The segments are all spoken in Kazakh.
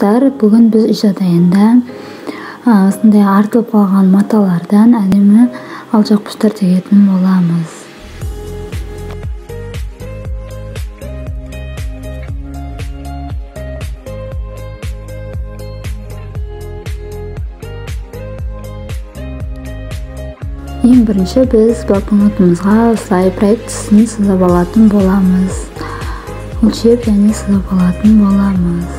достар, бүгін біз үй жайында осындай артылып қалған маталардан әдемі алжапқыштар тегетін боламыз. Ең бірінші біз блокнотымызға осылай проектісін сызып алатын боламыз. Өлшеп және сызып алатын боламыз.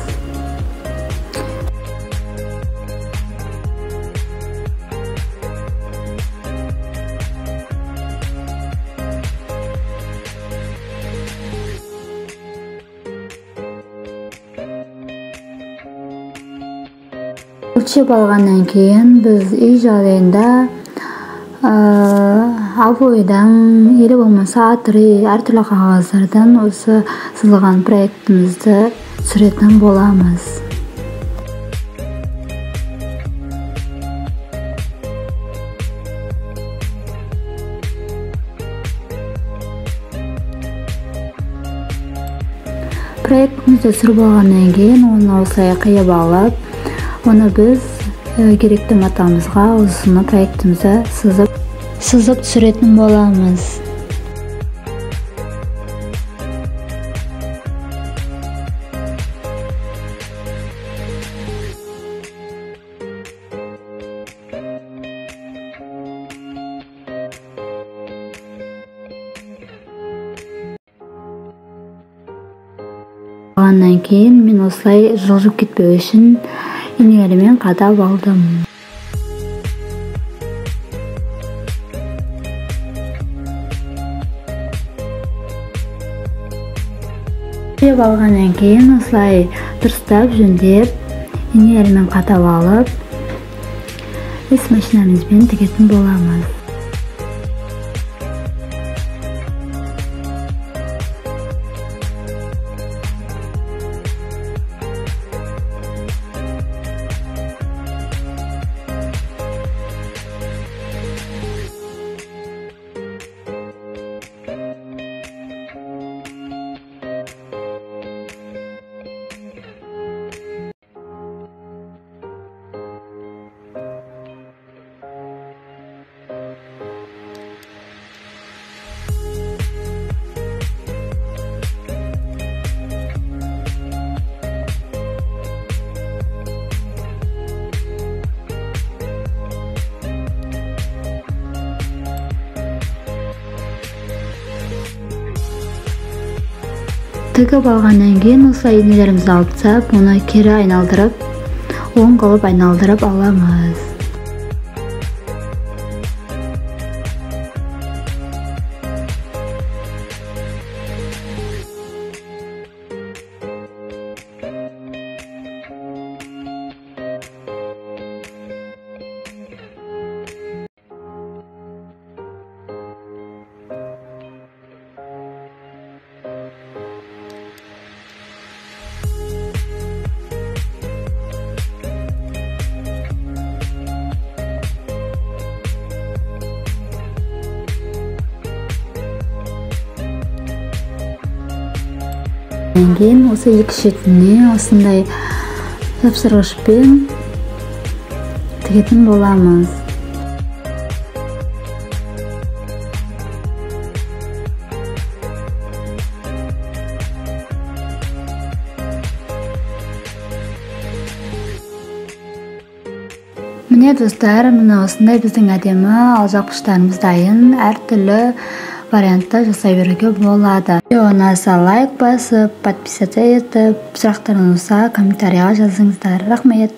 Өлшеп алғаннан кейін біз үй жағдайында обойдан, или болмаса A3 әртүрлі қағаздардан осы сызылған проектімізді түсіретін боламыз. Проектімізді түсіріп алғаннан кейін оны осылай қиып алып, оны біз керекті матамызға осыны проектімізді сызып түсіретін боламыз. Оған кейін мен осылай жылжып кетпеу үшін инелермен қадап алдым. Қиып алғаннан кейін осылай дұрыстап жөндеп, инелермен қадап алып, іс машинамызбен тігетін боламыз. Тігіп алғаннан кейін осылай инелерімізді алып тастап, оны кері айналдырып, оң қылып айналдырып аламыз. Кейін осы екі шетіне осындай жапсырғышпен тігетін боламыз. Міне достар, міне осындай біздің әдемі алжапқыштарымыз дайын, әртүрлі вариантта жасай беруге болады. Ұнаса лайк басып, подписаться етіп, сұрақтарыңыз болса комментарийға жазыңыздар. Рахмет.